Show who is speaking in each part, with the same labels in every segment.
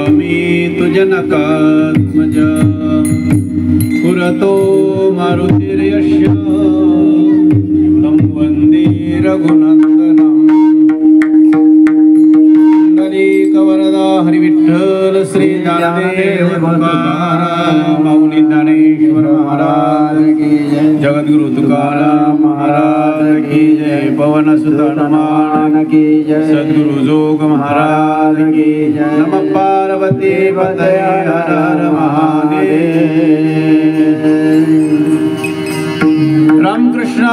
Speaker 1: स्वामी तुजनकात्मज पुरतो मारुतिर्यस्य तं वन्दे रघुनन्दनं पुंडलीकवरदा हरिविठ्ठल श्री ज्ञानदेव तुकाराम माऊली ज्ञानेश्वर महाराज की जय। जगद्गुरु तुकाराम महाराज की जय। पवन सुत हनुमान की जय। सद्गुरु जोग महाराज की जय। नमः पार्वती पतये हर हर महादेव। रामकृष्ण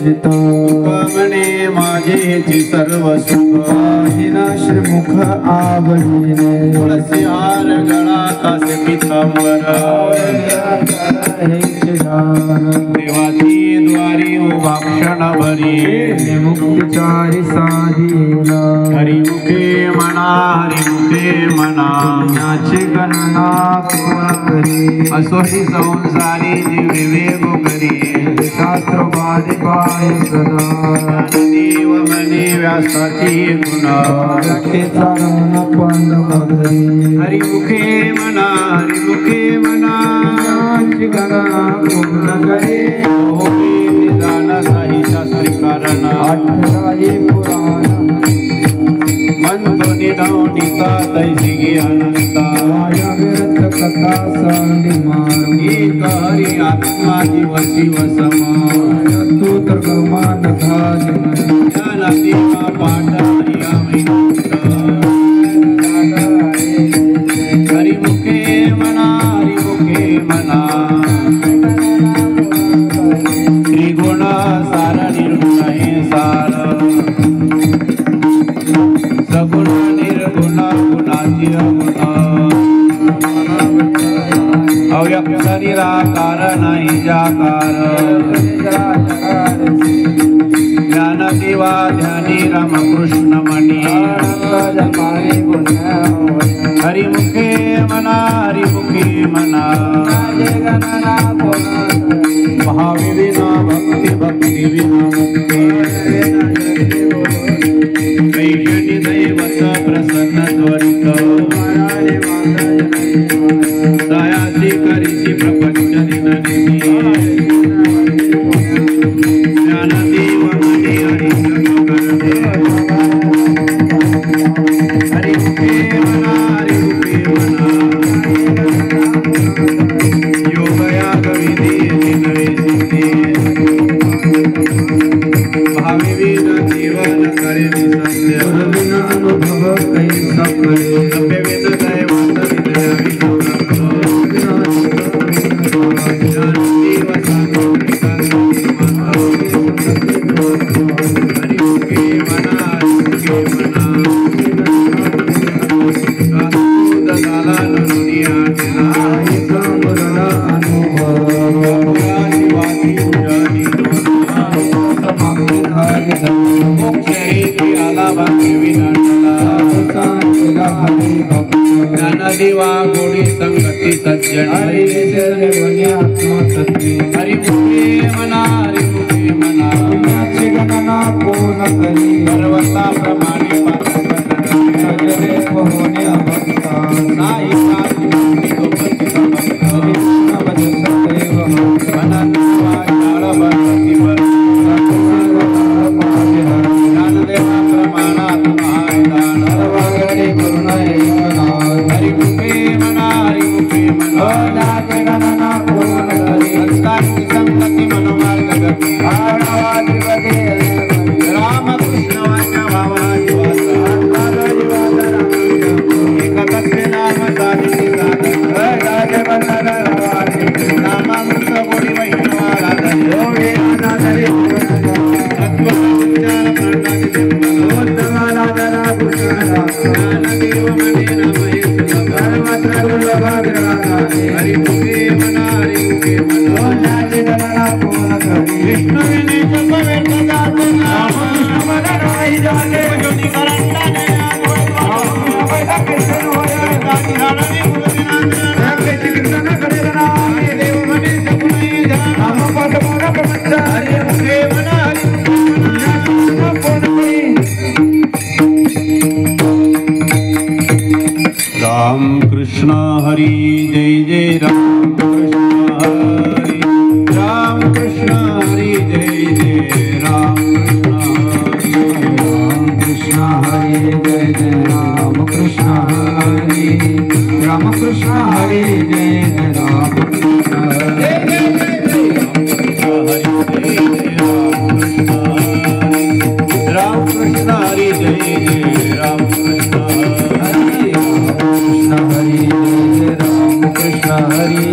Speaker 2: विवर्जित
Speaker 1: म्हणे माझे सर्व सुख
Speaker 2: श्रीमुख आवडीने
Speaker 1: तुळसी हार गळा कासे पितांबर देवाची द्वारी उभा क्षण भरी
Speaker 2: मुक्तीचारी साधीला
Speaker 1: हरिमुखे म्हणा हरिमुखे म्हणा
Speaker 2: ज्ञाची गणना कोण करी
Speaker 1: असोही संसारी जी विवेक करी
Speaker 2: शास्त्र बारी बाय सदा
Speaker 1: देव म्हणे व्यासाची गुण
Speaker 2: रखेचा रमण पंड मगरी
Speaker 1: हरिमुखे म्हणा हरिमुखे म्हणा
Speaker 2: ज्ञाची गणना पूर्ण करे
Speaker 1: निदान साहित्य श्रीकारण
Speaker 2: अठराही पुराण
Speaker 1: म्हणतो निडवणिता तैसिगी अनंता
Speaker 2: माया व्यर्थ कथा सांडी मारू
Speaker 1: एक हरी आत्मा जीव शिव सम
Speaker 2: तू तर गमान घाल
Speaker 1: ज्ञानादिका पाठ हरिमुखे म्हणा हरिमुखे म्हणा त्रिगुण सार निर्गुण हे सार सगुण निर्गुण गुणाची अगुण अव्यक्त निराकार नाही जाकार ज्ञान दिवा ध्यानी रामकृष्ण मणी हरिमुखे म्हणा हरिमुखे म्हणा महाविना भक्ती भक्ती विना मुक्ती वैष्णी दैवत प्रसन्न त्वरित दयासी करीसी प्रपंच दिननिधी ज्ञानदेव मनी हरि करते हरिमुखे म्हणा हरिमुखे म्हणा योगयाग विधी जिनवे सिद्धी भाविवीन जीवन करे निसंदेह
Speaker 2: अनुभव कैसा करे
Speaker 1: सभ्यविद दैवत विदया विष्णु ज्ञानदेव सात्विका हरिमुखे म्हणा हरिमुखे म्हणा साधुद झाला दुनिया
Speaker 2: समरण अनुभव
Speaker 1: शिवाजी उजानी
Speaker 2: समाप्ती झाली
Speaker 1: मोक्षरी आला भक्ती विनाशला
Speaker 2: सांगितला हरी भक्त
Speaker 1: ज्ञानदिवा गोडी संगती सज्जन
Speaker 2: हरी सर्वने आत्मा सत्य
Speaker 1: हरिमुखे म्हणा हरिमुखे म्हणा
Speaker 2: ज्ञाची गणना कोण करी
Speaker 1: पर्वता प्रमाणे
Speaker 2: सजले होणे भक्ता
Speaker 1: नाही साधी भक्ती गोपती भक्त
Speaker 2: कृष्ण भज सदैव
Speaker 1: अनंतवा जाळ भक्ती वर ज्ञानदेवा प्रमाणात महादान
Speaker 2: सर्वगणे करुण एकनाथ
Speaker 1: हरिमुखे म्हणा हरिमुखे म्हणा
Speaker 2: ज्ञाची गणना कोण करी
Speaker 1: संतांची संगती मनोमार्ग गती
Speaker 2: आडवादिवदे
Speaker 1: रामकृष्ण वाच्या भावनाची वाचा एकतत्वे नाम साधिती साधन नामामृत गोडी वैष्णवाला धरी तत्वविचार प्राणाची जन्मला ज्ञानदेव म्हणे नामहे हरिमुखे म्हणा हरिमुखे म्हणा विष्णुविने जपवेत जाते नाम ज्योती करंटाने देव म्हणे सगुणे हरिमुखे म्हणा राम कृष्ण हरी जय जय राम कृष्ण हरी राम कृष्ण हरी जय जय राम कृष्ण हरी
Speaker 2: कृष्ण हरे जय जय राम कृष्ण हरे राम कृष्ण हरे जय जय राम कृष्ण हरे
Speaker 1: राम कृष्ण हरी जय जय राम कृष्ण हरी
Speaker 2: कृष्ण हरे जय जय राम कृष्ण हरे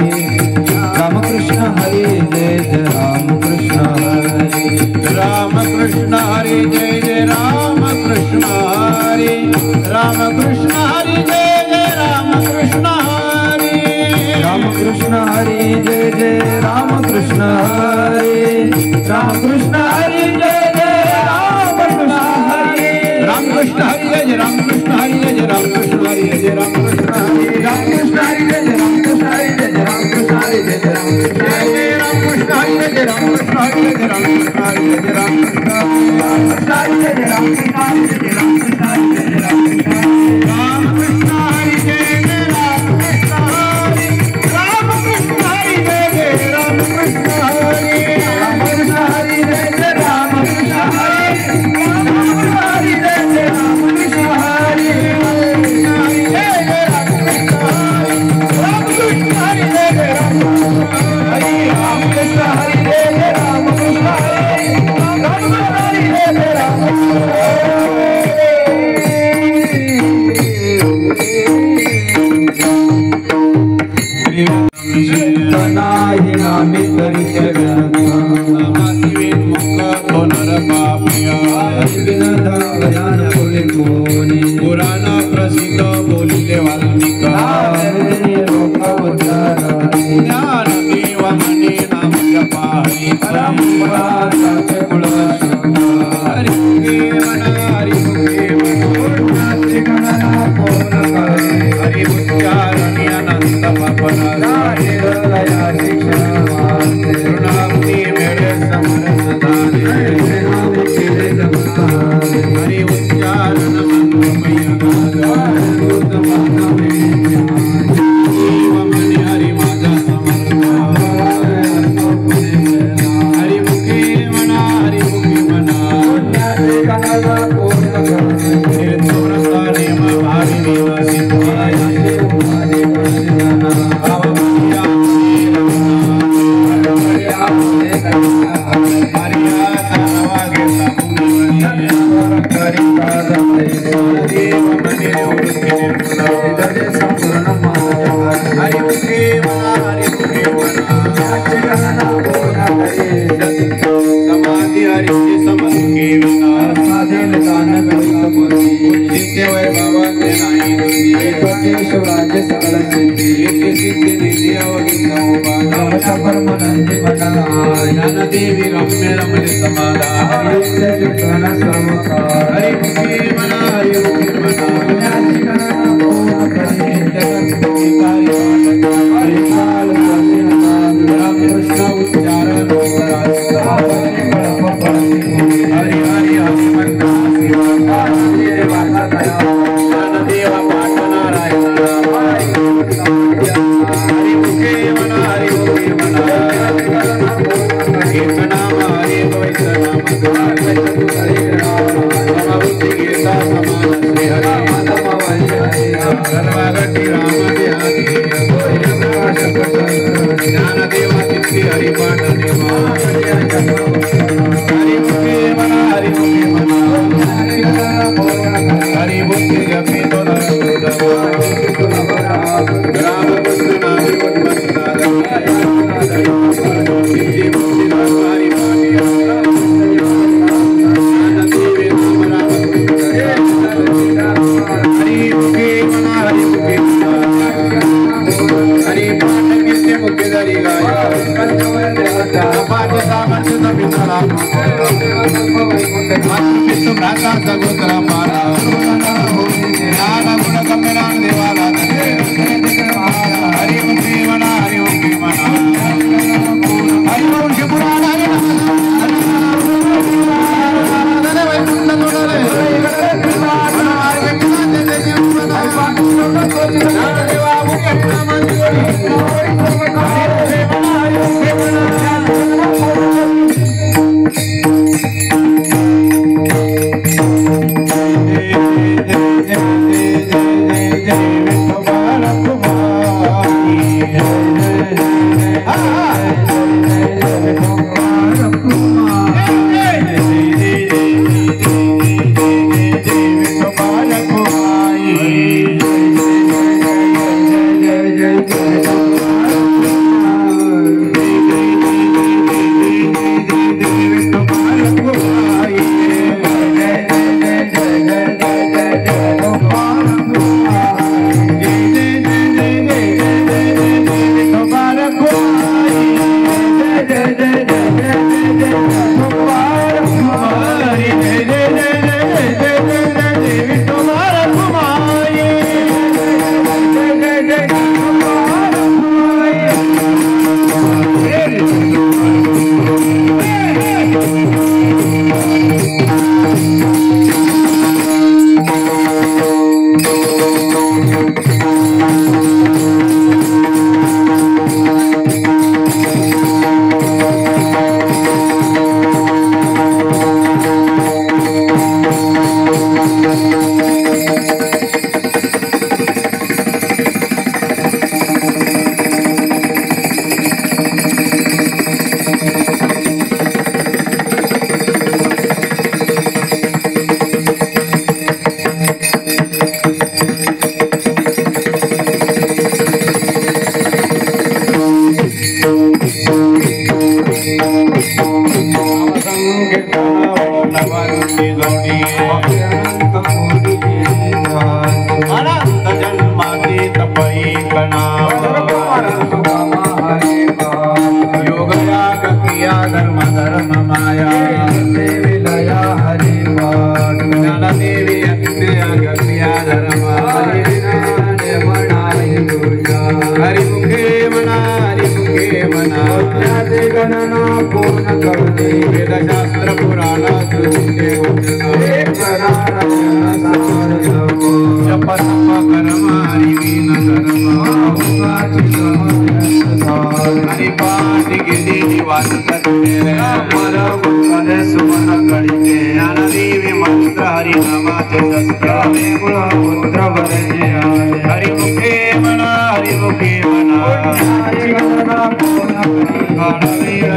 Speaker 2: राम कृष्ण हरे जय जय राम कृष्ण हरे
Speaker 1: हरि जय जय राम कृष्ण हरि राम कृष्ण हरि जय जय राम कृष्ण हरि
Speaker 2: राम कृष्ण हरि जय जय राम कृष्ण हरि राम कृष्ण हरि जय जय राम कृष्ण हरि
Speaker 1: राम कृष्ण हरि जय जय राम कृष्ण हरि जय जय राम कृष्ण हरि जय जय राम कृष्ण हरि
Speaker 2: राम कृष्ण हरि जय जय राम कृष्ण हरि जय जय राम कृष्ण हरि जय जय राम कृष्ण हरि
Speaker 1: जय जय राम कृष्ण हरि जय जय राम कृष्ण हरि जय जय राम कृष्ण हरि जय जय राम कृष्ण हरि जय जय राम कृष्ण हरि जय जय राम कृष्ण हरि राम कृष्ण हरि जय जय राम कृष्ण हरि राम कृष्ण हरि जय जय राम कृष्ण हरि
Speaker 2: राम कृष्ण हरि जय जय राम कृष्ण हरि राम कृष्ण हरि जय जय राम कृष्ण हरि
Speaker 1: पुराण प्रसिद्ध बोलिले वाल्मिक ज्ञान देव मने नाम जपारी हरि हरि उच्चारणी अनंत पापना तृणावती मेरे समरस दाने हरि उच्चारण मंत्रमय देव मने हरि माझा समर्थ हरि मुखे मना हरि मुखे मना तीर्थव्रताने भारी निवासित समाधि हरि समके उच्चित्य वैभव ते नाही
Speaker 2: राज्य सकल सिद्धि
Speaker 1: सिद्धि निधि ज्ञान देवी रम्य रमण समाधान हरि मुखे मना हरि मुखे मना राम कृष्ण उच्चारण हरि हरि हरि मंत्र देव पाठ नारायण हरि मुखे मना हरि मुखे मना एक नाम हरि द्वैत नाम समबुद्धि गीता समान श्री हरि सर्वगति राम ध्यानि ज्ञान देव सिद्धि हरि पाठ देवा हरि मुखे मना हरि मुखे मना हरि बुद्धि जपि तो राम कृष्ण नाम सिद्धि बुद्धि हरि पाठिया हरि मुखे मना हरि मुखे मना हरि पाठ किसके मुखे धरी गाया पाठ सामर्थ्य समितरा पितु भ्राता सगोत्रा पारा ज्ञान गुण गम्यनान देवाला हरि मुखे मना हरि मुखे मना हरि मुखे पुराण हरि एक नाम योग याग क्रिया धर्म धर्म माया देवी लया हरि ज्ञान देवी यज्ञ याग क्रिया धर्म हरि मुखे मना गणना पूर्ण करते वेद शास्त्र पुराण सृष्टि जप तप कर्म हरि वीण धर्म हरि पाठ गिरी निवास करते सुमन करिते ज्ञान देवी मंत्र हरि नामाचे शस्त्र पुत्र हरि मुखे मना हरि मुखे मना वीर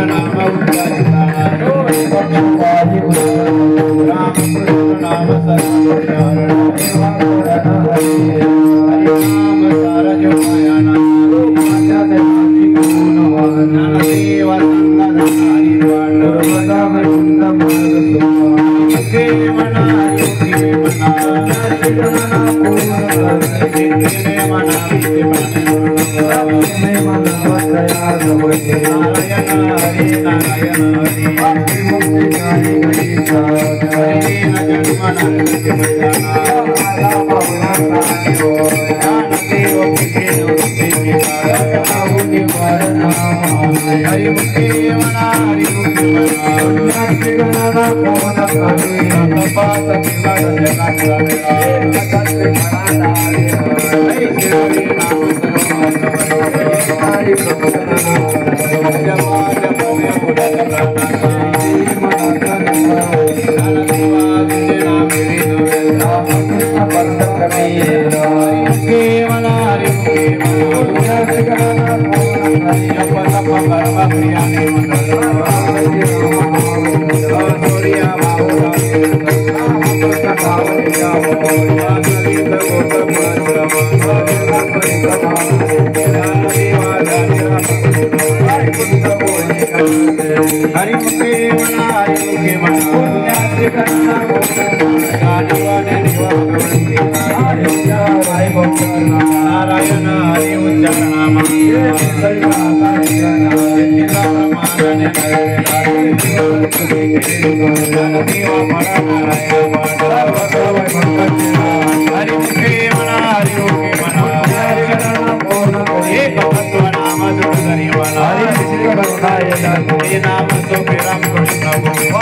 Speaker 1: नाम उच्चारिता राम कृष्ण नाम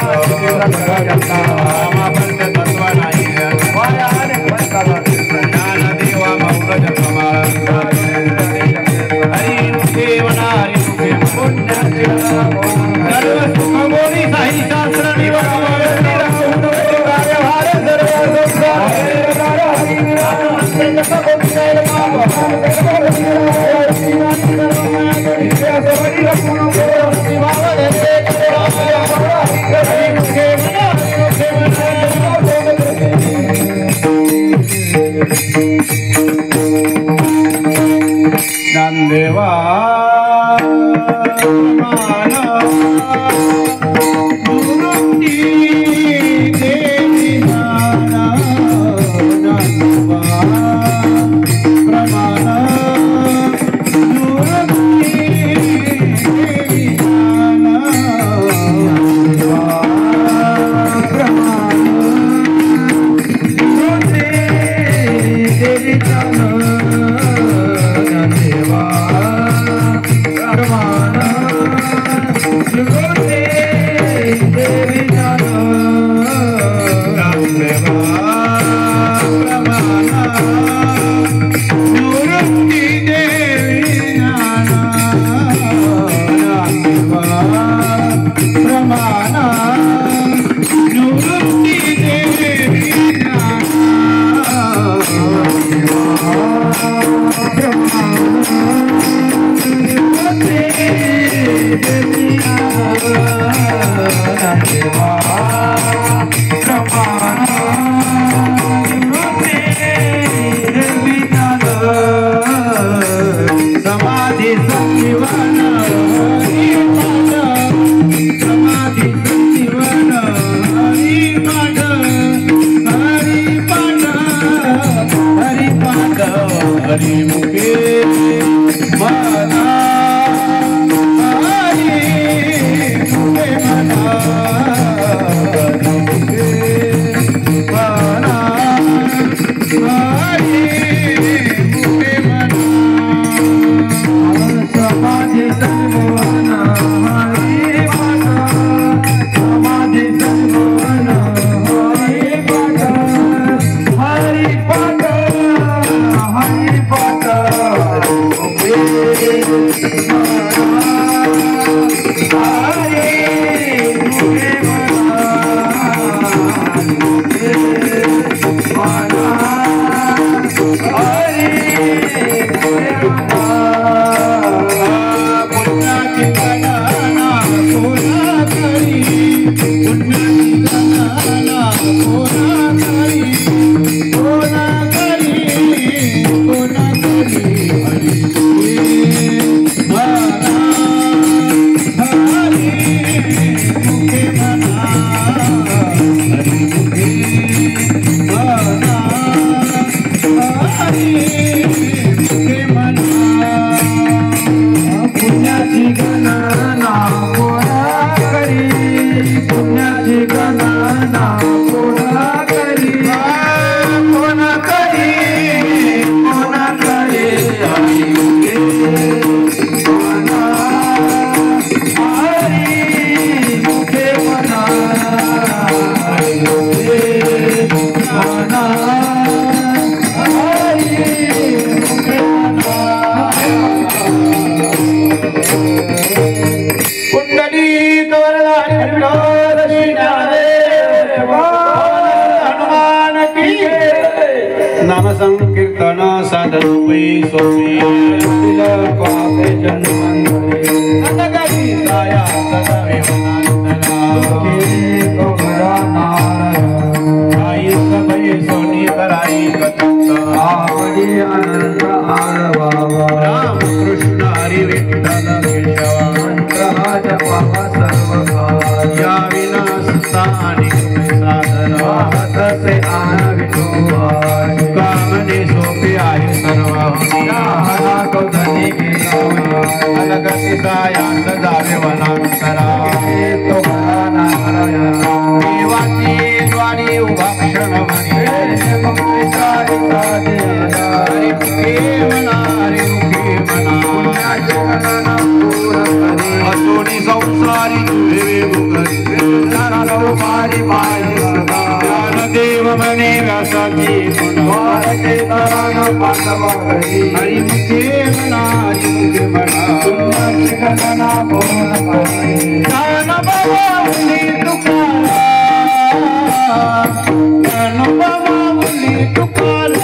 Speaker 1: हरि मुखे रूपे सोपे
Speaker 2: तिलक पावे जन्मांतरे
Speaker 1: नगरी साया सदा विवनांतरा
Speaker 2: कोमरा नारायण
Speaker 1: आई सभय सोनी कराई कथंत
Speaker 2: आवडी अनंत आळवावा
Speaker 1: राम कृष्ण हरी विठ्ठल केशवा
Speaker 2: मंत्र जपावा सर्व काळ
Speaker 1: या विनाशता अनेक साधन
Speaker 2: वाहतसे आन विठोबा
Speaker 1: कामने सोपे आहे सर्व
Speaker 2: हरा तो धनी
Speaker 1: अलगती साया सदा विवनांतरा
Speaker 2: तो हरा नारायण
Speaker 1: देवाची द्वारी उभा क्षण म्हणे हरी मुखे म्हणा हरी मुखे म्हणा असोनी संसारी तुझे ज्ञानदेव म्हणे व्यासाची हरी मुखे म्हणा हरी मुखे म्हणा ज्ञानोबा मुली तुकारा ज्ञानोबा मुली तुकारा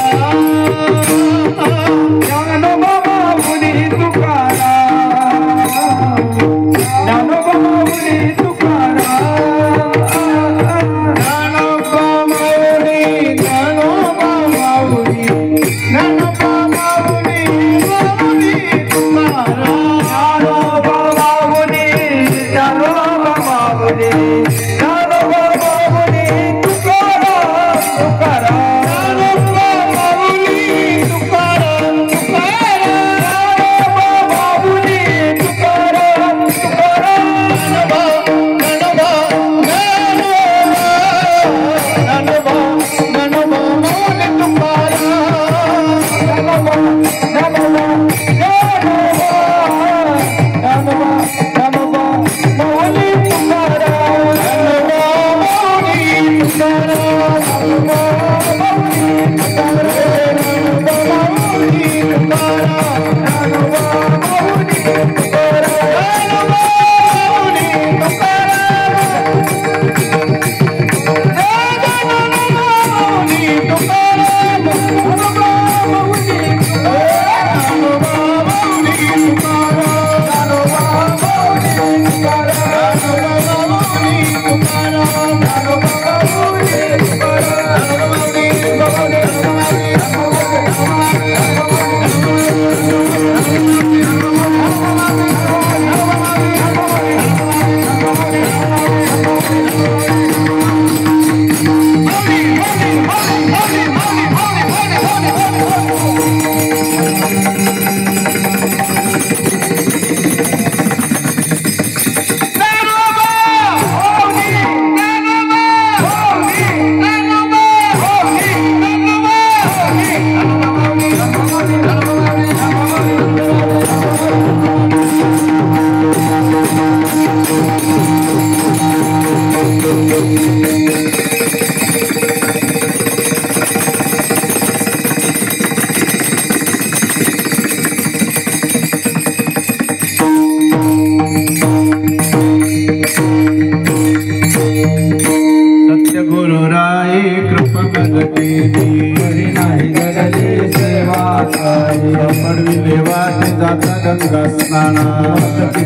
Speaker 1: गंगा स्नाना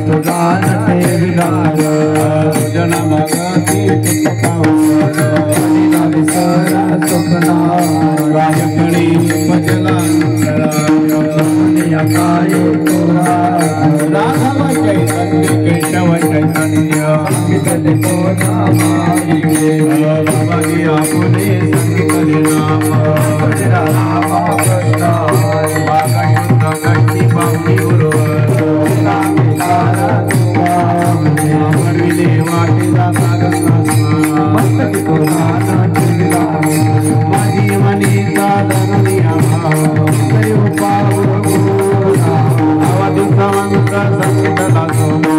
Speaker 2: तुझान ठेविलार
Speaker 1: जन मगती
Speaker 2: विसरा स्वप्ना
Speaker 1: राजकणी
Speaker 2: काय तुरा
Speaker 1: राघव चैतन्य केशव चैतन्य
Speaker 2: संगीतले कोणा
Speaker 1: बाबाजी आपुले संगीतले नाम
Speaker 2: रामा कृष्ण
Speaker 1: वागशुद्ध गष्टी पावनी उर्वरविले वाटे जाता गंगा
Speaker 2: मस्तकी तुझान ठेविलार
Speaker 1: माझी मनीचा धरनिया अवधूतवंत संगीतला सोमा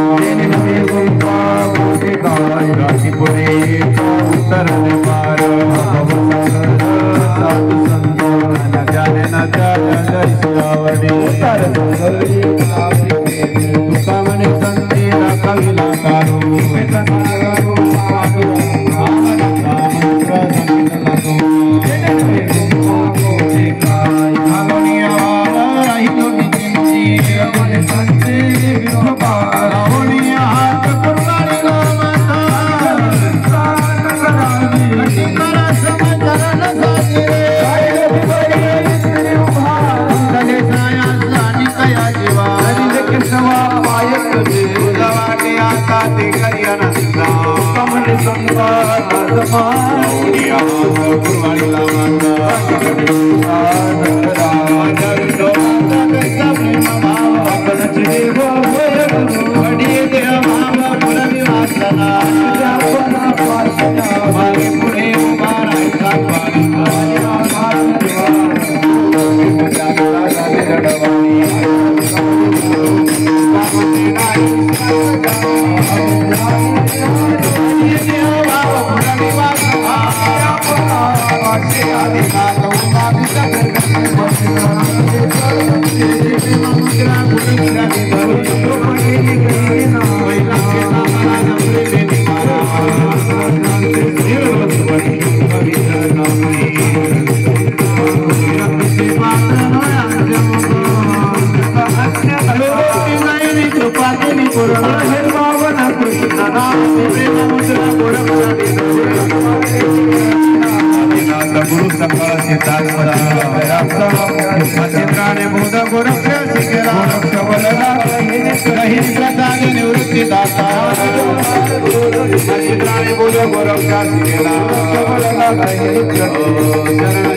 Speaker 1: राशीपुरे उत्तर पार साधू संत न जाने न जय शिवावडी तुका म्हणे संती कविला कारू मंत्र संगीतला सोमा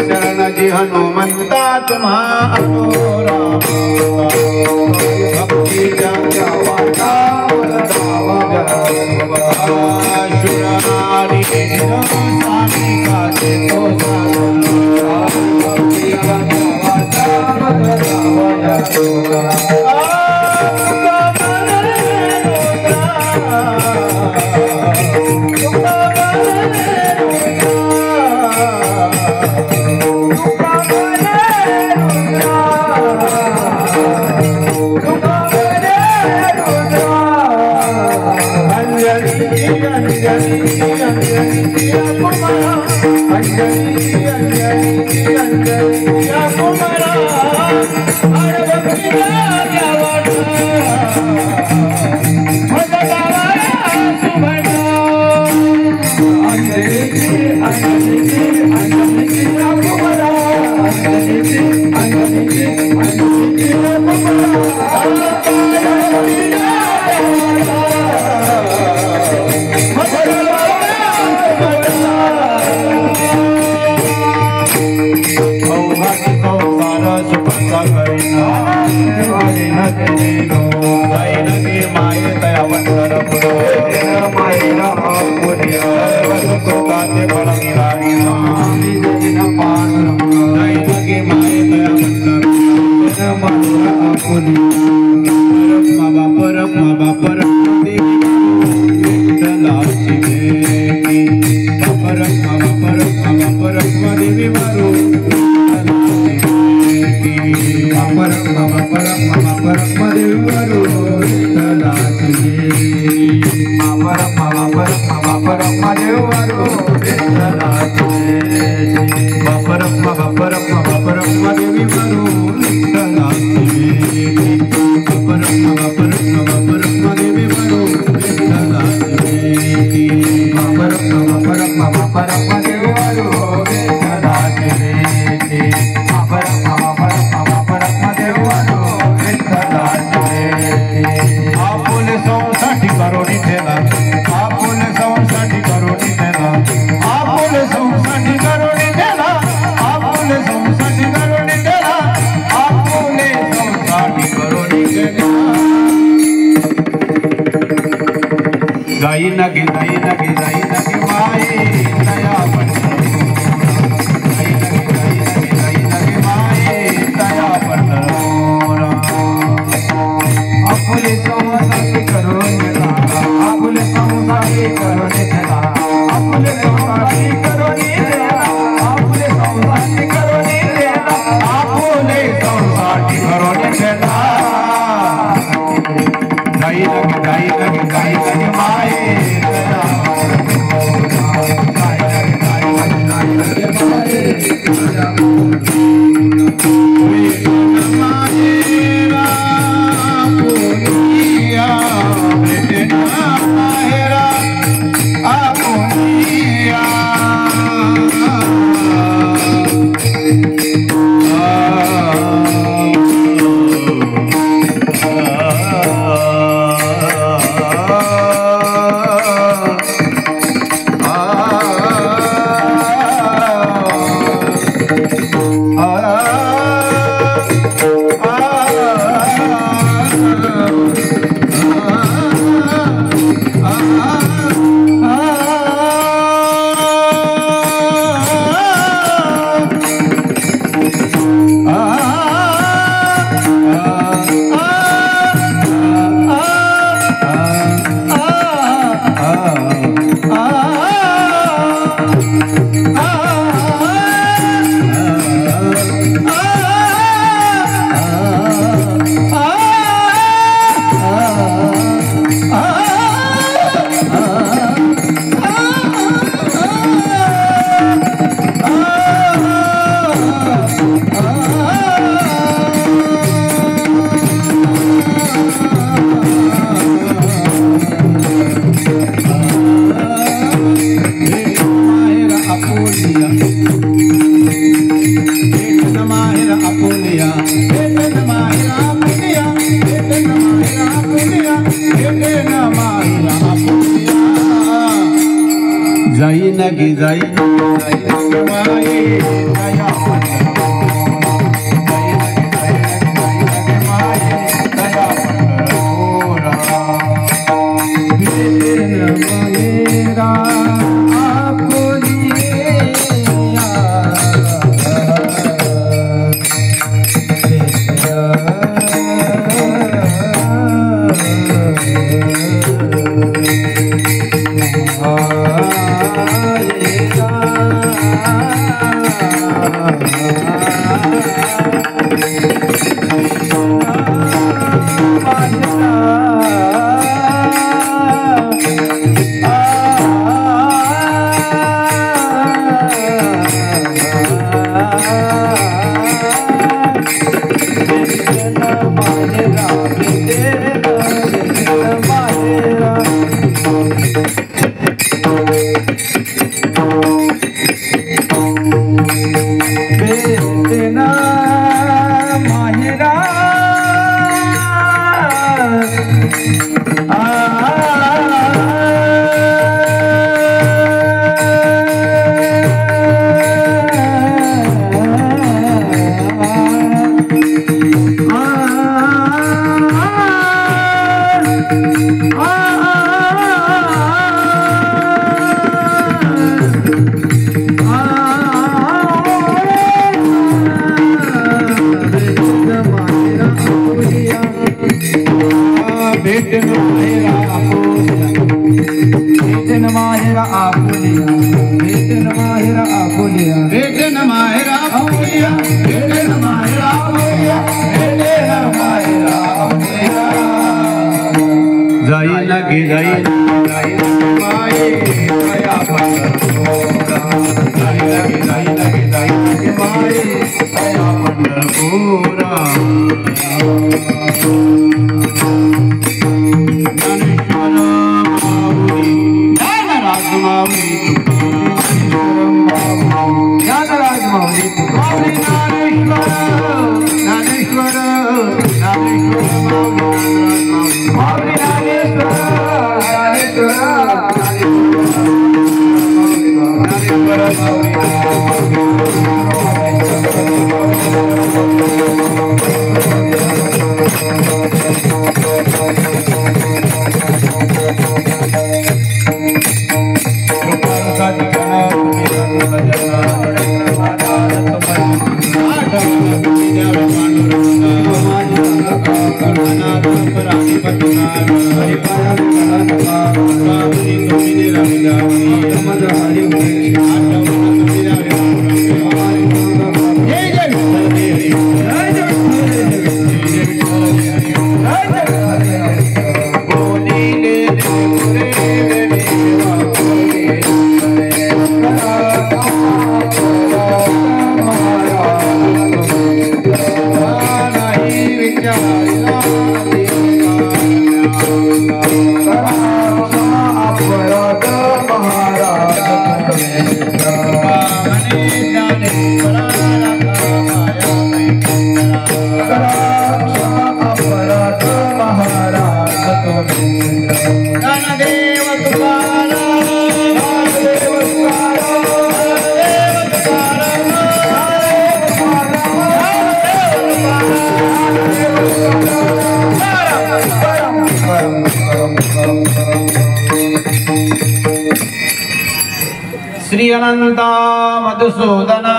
Speaker 1: शरण जी हनुमंता तुम्हारा भक्ति शुरारी स्वामी का
Speaker 2: गाई लगे माए
Speaker 1: लगी जाई माये दया श्री अनंता मधुसूदना